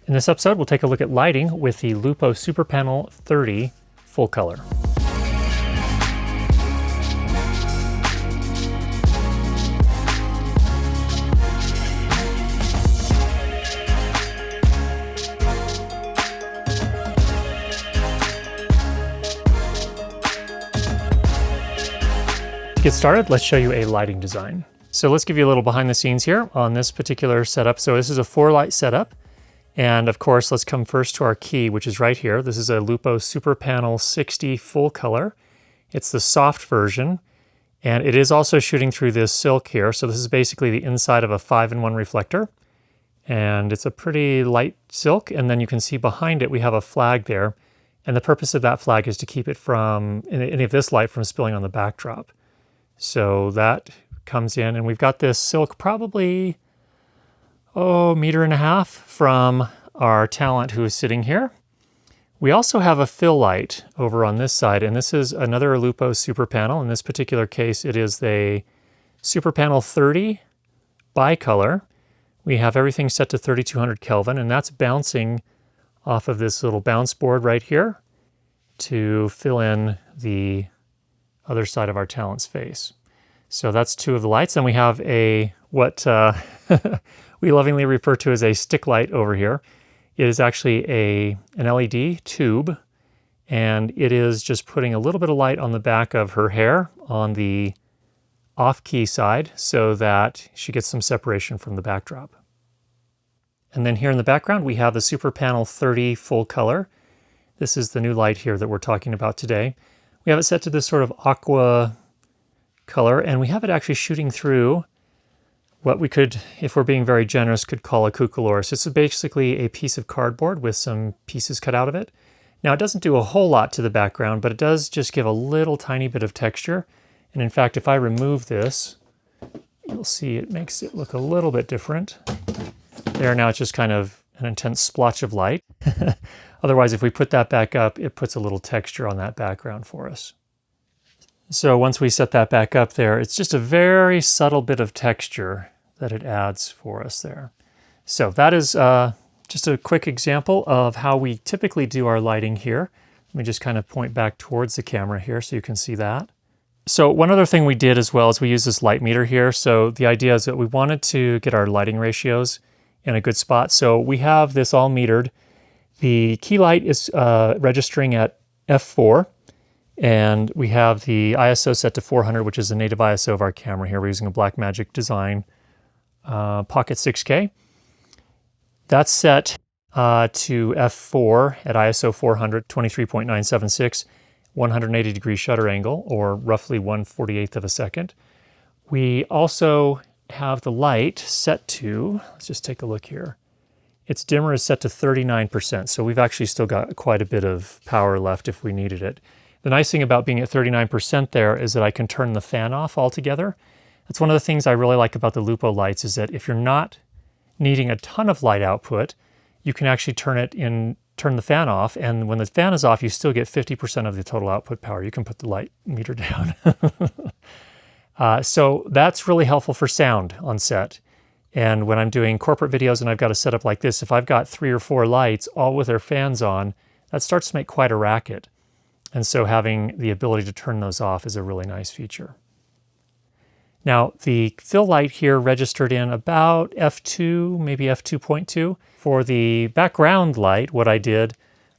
In this episode, we'll take a look at lighting with the Lupo Superpanel 30 Full Color. To get started, let's show you a lighting design. So let's give you a little behind the scenes here on this particular setup. So this is a 4-light setup. And of course, let's come first to our key, which is right here. This is a Lupo Superpanel 60 Full Color. It's the soft version, and it is also shooting through this silk here. So this is basically the inside of a 5-in-1 reflector. And it's a pretty light silk, and then you can see behind it we have a flag there. And the purpose of that flag is to keep it from, any of this light from spilling on the backdrop. So that comes in, and we've got this silk probably, 1.5 meters from our talent who is sitting here. We also have a fill light over on this side, and this is another Lupo Superpanel. In this particular case, it is a Superpanel 30 bicolor. We have everything set to 3200 Kelvin, and that's bouncing off of this little bounce board right here to fill in the other side of our talent's face. So that's two of the lights. Then we have a, what we lovingly refer to as a stick light over here. It is actually an LED tube, and it is just putting a little bit of light on the back of her hair on the off-key side so that she gets some separation from the backdrop. And then here in the background, we have the Superpanel 30 Full Color. This is the new light here that we're talking about today. We have it set to this sort of aqua color, and we have it actually shooting through what we could, if we're being very generous, could call a cucolor. So this is basically a piece of cardboard with some pieces cut out of it. Now it doesn't do a whole lot to the background, but it does just give a little tiny bit of texture. And in fact, if I remove this, you'll see it makes it look a little bit different. There, now it's just kind of an intense splotch of light. Otherwise, if we put that back up, it puts a little texture on that background for us. So once we set that back up there, it's just a very subtle bit of texture that it adds for us there. So that is just a quick example of how we typically do our lighting here. Let me just kind of point back towards the camera here so you can see that. So one other thing we did as well is we use this light meter here. So the idea is that we wanted to get our lighting ratios in a good spot. So we have this all metered. The key light is registering at f4, and we have the ISO set to 400, which is the native ISO of our camera here. We're using a Blackmagic Design Pocket 6K. That's set to f4 at ISO 400, 23.976, 180 degree shutter angle, or roughly 1/48th of a second. We also have the light set to, let's just take a look here. Its dimmer is set to 39%, so we've actually still got quite a bit of power left if we needed it. The nice thing about being at 39% there is that I can turn the fan off altogether. That's one of the things I really like about the Lupo lights, is that if you're not needing a ton of light output, you can actually turn the fan off, and when the fan is off, you still get 50% of the total output power. You can put the light meter down. So that's really helpful for sound on set. And when I'm doing corporate videos and I've got a setup like this, if I've got 3 or 4 lights all with their fans on, that starts to make quite a racket. And so having the ability to turn those off is a really nice feature. Now, the fill light here registered in about f2, maybe f2.2. For the background light, what I did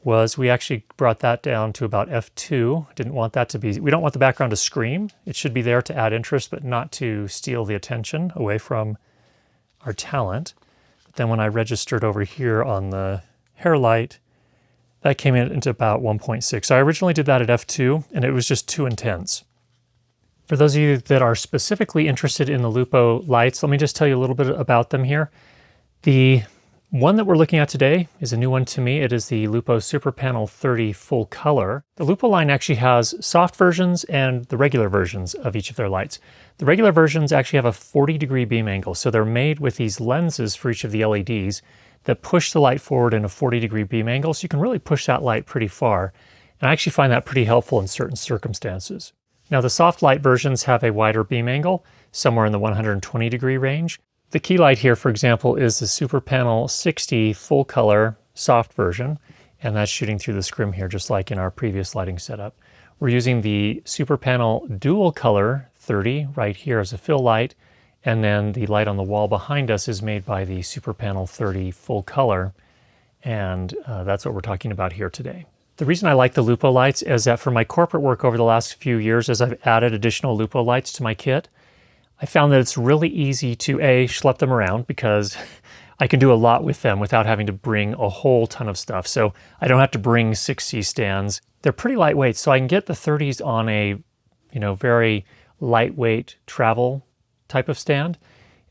was we actually brought that down to about f2. Didn't want that to be, we don't want the background to scream. It should be there to add interest, but not to steal the attention away from our talent. But then when I registered over here on the hair light, that came in into about 1.6. So I originally did that at f2, and it was just too intense. For those of you that are specifically interested in the Lupo lights, let me just tell you a little bit about them here. The one that we're looking at today is a new one to me. It is the Lupo Superpanel 30 Full Color. The Lupo line actually has soft versions and the regular versions of each of their lights. The regular versions actually have a 40-degree beam angle, so they're made with these lenses for each of the LEDs that push the light forward in a 40-degree beam angle, so you can really push that light pretty far. And I actually find that pretty helpful in certain circumstances. Now the soft light versions have a wider beam angle, somewhere in the 120-degree range. The key light here, for example, is the Superpanel 60 Full Color soft version, and that's shooting through the scrim here, just like in our previous lighting setup. We're using the Superpanel Dual Color 30 right here as a fill light, and then the light on the wall behind us is made by the Superpanel 30 Full Color, and that's what we're talking about here today. The reason I like the Lupo lights is that for my corporate work over the last few years, as I've added additional Lupo lights to my kit, I found that it's really easy to schlep them around because I can do a lot with them without having to bring a whole ton of stuff. So I don't have to bring 6 C-stands. They're pretty lightweight, so I can get the 30s on a, very lightweight travel type of stand.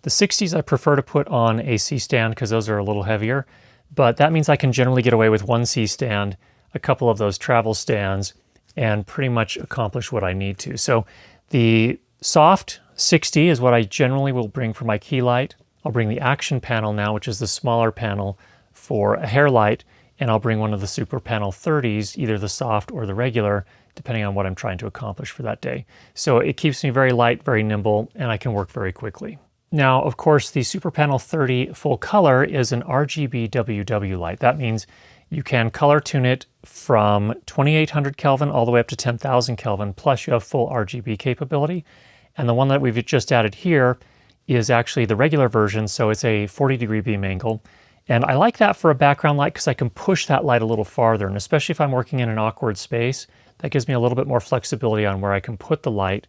The 60s I prefer to put on a C-stand because those are a little heavier, but that means I can generally get away with 1 C-stand, a couple of those travel stands, and pretty much accomplish what I need to. So the soft 60 is what I generally will bring for my key light. I'll bring the action panel now, which is the smaller panel for a hair light, and I'll bring one of the Superpanel 30s, either the soft or the regular, depending on what I'm trying to accomplish for that day. So it keeps me very light, very nimble, and I can work very quickly. Now, of course, the Superpanel 30 Full Color is an RGB WW light. That means you can color tune it from 2800 Kelvin all the way up to 10,000 Kelvin, plus you have full RGB capability. And the one that we've just added here is actually the regular version, so it's a 40-degree beam angle. And I like that for a background light because I can push that light a little farther, and especially if I'm working in an awkward space, that gives me a little bit more flexibility on where I can put the light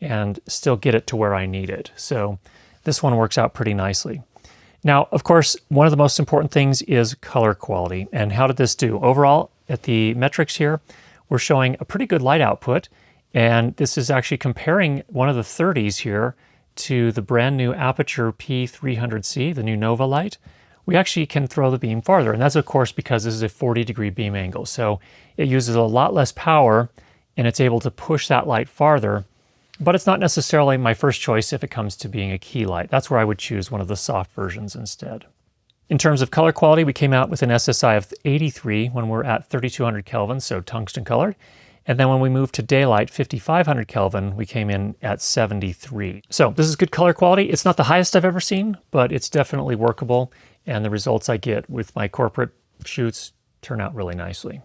and still get it to where I need it. So this one works out pretty nicely. Now, of course, one of the most important things is color quality. And how did this do? Overall, at the metrics here, we're showing a pretty good light output. And this is actually comparing one of the 30s here to the brand new Aperture P300C, the new Nova light. We actually can throw the beam farther. And that's, of course, because this is a 40-degree beam angle. So it uses a lot less power, and it's able to push that light farther. But it's not necessarily my first choice if it comes to being a key light. That's where I would choose one of the soft versions instead. In terms of color quality, we came out with an SSI of 83 when we're at 3200 Kelvin, so tungsten colored. And then when we moved to daylight, 5500 Kelvin, we came in at 73. So this is good color quality. It's not the highest I've ever seen, but it's definitely workable. And the results I get with my corporate shoots turn out really nicely.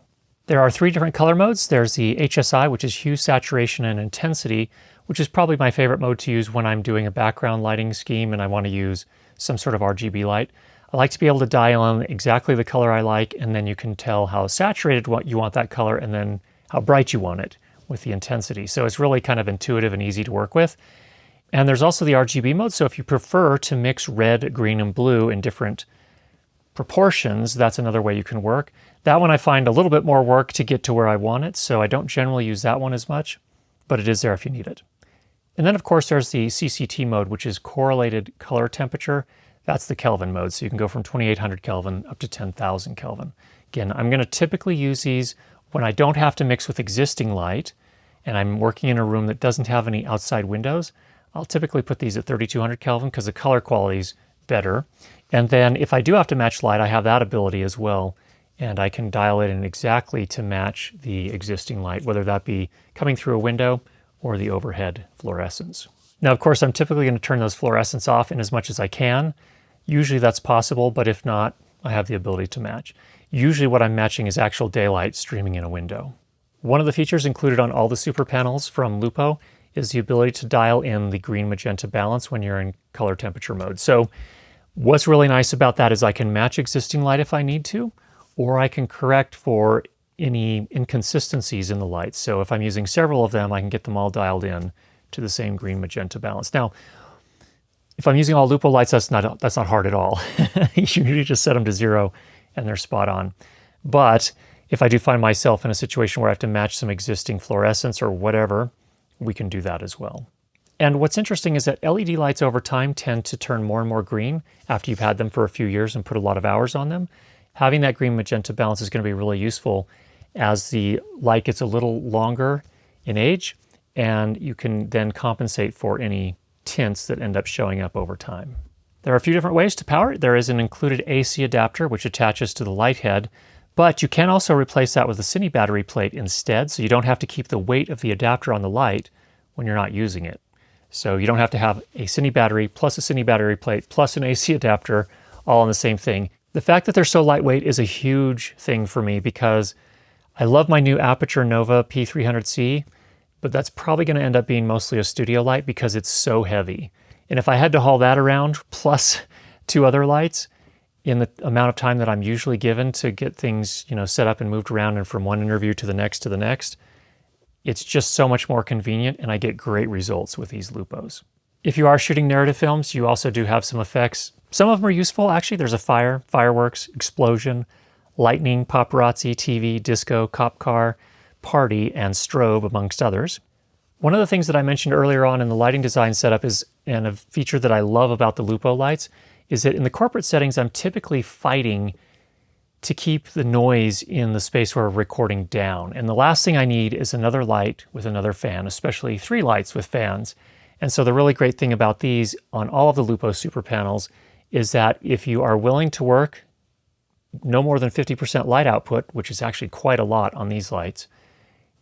There are 3 different color modes. There's the HSI, which is hue, saturation, and intensity, which is probably my favorite mode to use when I'm doing a background lighting scheme and I want to use some sort of RGB light. I like to be able to dial in exactly the color I like, and then you can tell how saturated you want that color and then how bright you want it with the intensity. So it's really kind of intuitive and easy to work with. And there's also the RGB mode. So if you prefer to mix red, green, and blue in different proportions, that's another way you can work. That one I find a little bit more work to get to where I want it, so I don't generally use that one as much, but it is there if you need it. And then, of course, there's the CCT mode, which is correlated color temperature. That's the Kelvin mode, so you can go from 2800 Kelvin up to 10,000 Kelvin. Again, I'm going to typically use these when I don't have to mix with existing light and I'm working in a room that doesn't have any outside windows. I'll typically put these at 3200 Kelvin because the color quality is better. And then if I do have to match light, I have that ability as well. And I can dial it in exactly to match the existing light, whether that be coming through a window or the overhead fluorescence. Now, of course, I'm typically going to turn those fluorescents off in as much as I can. Usually that's possible, but if not, I have the ability to match. Usually what I'm matching is actual daylight streaming in a window. One of the features included on all the super panels from Lupo is the ability to dial in the green magenta balance when you're in color temperature mode. So what's really nice about that is I can match existing light if I need to, or I can correct for any inconsistencies in the lights. So if I'm using several of them, I can get them all dialed in to the same green magenta balance. Now, if I'm using all Lupo lights, that's not hard at all. You just set them to 0 and they're spot on. But if I do find myself in a situation where I have to match some existing fluorescence or whatever, we can do that as well. And what's interesting is that LED lights over time tend to turn more and more green after you've had them for a few years and put a lot of hours on them. Having that green magenta balance is going to be really useful as the light gets a little longer in age, and you can then compensate for any tints that end up showing up over time. There are a few different ways to power it. There is an included AC adapter which attaches to the light head, but you can also replace that with a Cine battery plate instead, so you don't have to keep the weight of the adapter on the light when you're not using it. So you don't have to have a Cine battery plus a Cine battery plate plus an AC adapter all on the same thing. The fact that they're so lightweight is a huge thing for me because I love my new Aputure Nova P300C, but that's probably going to end up being mostly a studio light because it's so heavy. And if I had to haul that around plus 2 other lights in the amount of time that I'm usually given to get things, set up and moved around and from one interview to the next, it's just so much more convenient and I get great results with these Lupos. If you are shooting narrative films, you also do have some effects. Some of them are useful. Actually, there's a fire, fireworks, explosion, lightning, paparazzi, TV, disco, cop car, party, and strobe, amongst others. One of the things that I mentioned earlier on in the lighting design setup and a feature that I love about the Lupo lights, is that in the corporate settings, I'm typically fighting to keep the noise in the space where we're recording down. And the last thing I need is another light with another fan, especially 3 lights with fans. And so the really great thing about these on all of the Lupo Superpanels is that if you are willing to work no more than 50% light output, which is actually quite a lot on these lights,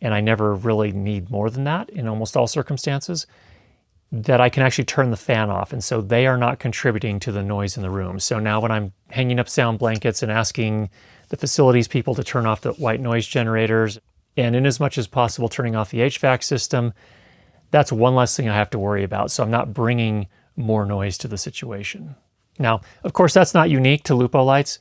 and I never really need more than that in almost all circumstances, that I can actually turn the fan off. And so they are not contributing to the noise in the room. So now when I'm hanging up sound blankets and asking the facilities people to turn off the white noise generators, and in as much as possible turning off the HVAC system, that's one less thing I have to worry about. So I'm not bringing more noise to the situation. Now, of course, that's not unique to Lupo lights.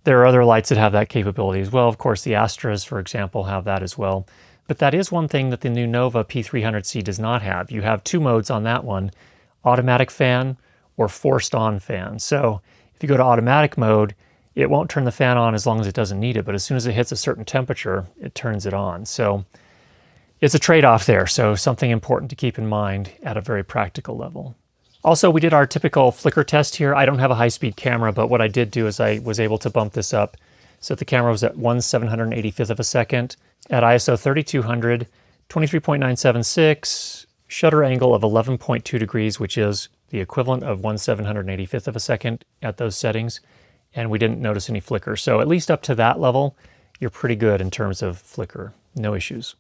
There are other lights that have that capability as well. Of course, the Astras, for example, have that as well. But that is one thing that the new Nova P300C does not have. You have 2 modes on that one, automatic fan or forced on fan. So if you go to automatic mode, it won't turn the fan on as long as it doesn't need it, but as soon as it hits a certain temperature, it turns it on. So it's a trade-off there, so something important to keep in mind at a very practical level. Also, we did our typical flicker test here. I don't have a high-speed camera, but what I did do is I was able to bump this up so that the camera was at 1/785th of a second at ISO 3200, 23.976, shutter angle of 11.2 degrees, which is the equivalent of 1/785th of a second at those settings, and we didn't notice any flicker. So at least up to that level, you're pretty good in terms of flicker. No issues.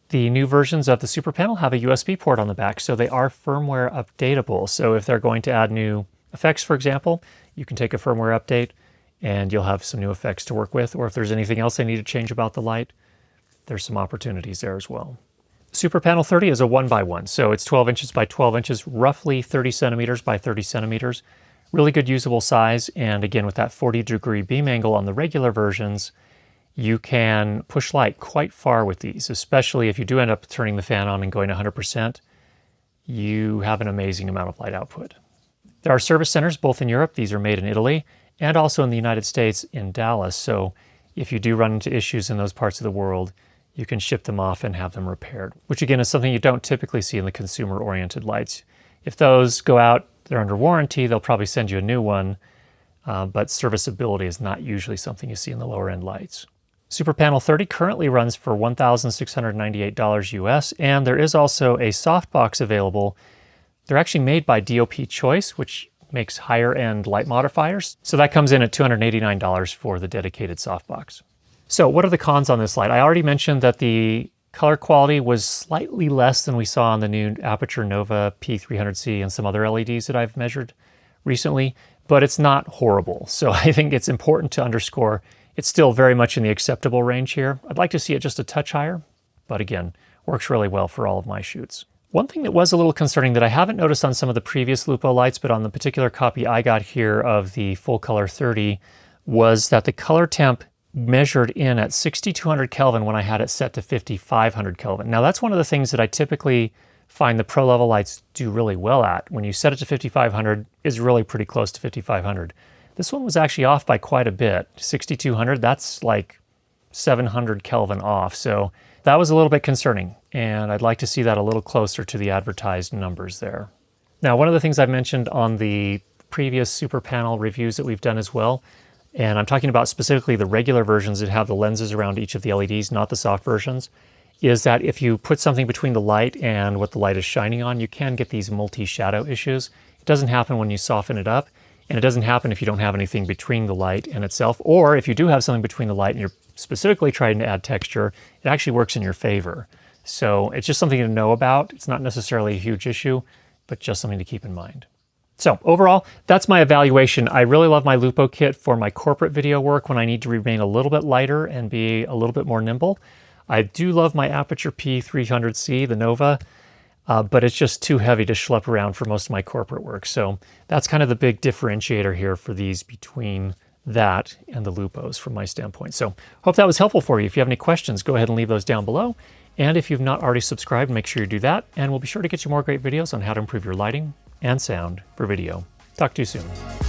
The new versions of the Superpanel have a USB port on the back, so they are firmware updatable. So if they're going to add new effects, for example, you can take a firmware update and you'll have some new effects to work with. Or if there's anything else they need to change about the light, there's some opportunities there as well. Superpanel 30 is a 1x1, so it's 12 inches by 12 inches, roughly 30 centimeters by 30 centimeters. Really good usable size, and again, with that 40-degree beam angle on the regular versions, you can push light quite far with these, especially if you do end up turning the fan on and going 100%. You have an amazing amount of light output. There are service centers both in Europe, these are made in Italy, and also in the United States in Dallas. So if you do run into issues in those parts of the world, you can ship them off and have them repaired, which again is something you don't typically see in the consumer-oriented lights. If those go out, they're under warranty, they'll probably send you a new one, but serviceability is not usually something you see in the lower-end lights. Superpanel 30 currently runs for $1,698 US, and there is also a softbox available. They're actually made by DOP Choice, which makes higher-end light modifiers. So that comes in at $289 for the dedicated softbox. So what are the cons on this light? I already mentioned that the color quality was slightly less than we saw on the new Aputure Nova P300C and some other LEDs that I've measured recently, but it's not horrible. So I think it's important to underscore it's still very much in the acceptable range here. I'd like to see it just a touch higher, but again, works really well for all of my shoots. One thing that was a little concerning that I haven't noticed on some of the previous Lupo lights, but on the particular copy I got here of the Full Color 30, was that the color temp measured in at 6200 Kelvin when I had it set to 5500 Kelvin. Now that's one of the things that I typically find the pro level lights do really well at. When you set it to 5500, it's really pretty close to 5500. This one was actually off by quite a bit. 6200, that's like 700 Kelvin off. So that was a little bit concerning, and I'd like to see that a little closer to the advertised numbers there. Now, one of the things I've mentioned on the previous Superpanel reviews that we've done as well, and I'm talking about specifically the regular versions that have the lenses around each of the LEDs, not the soft versions, is that if you put something between the light and what the light is shining on, you can get these multi-shadow issues. It doesn't happen when you soften it up, and it doesn't happen if you don't have anything between the light and itself, or if you do have something between the light and you're specifically trying to add texture, it actually works in your favor. So it's just something to know about. It's not necessarily a huge issue, but just something to keep in mind. So overall, that's my evaluation. I really love my Lupo kit for my corporate video work when I need to remain a little bit lighter and be a little bit more nimble. I do love my Aperture P300C, the Nova, but it's just too heavy to schlep around for most of my corporate work. So that's kind of the big differentiator here for these between that and the Lupos from my standpoint. So hope that was helpful for you. If you have any questions, go ahead and leave those down below. And if you've not already subscribed, make sure you do that. And we'll be sure to get you more great videos on how to improve your lighting and sound for video. Talk to you soon.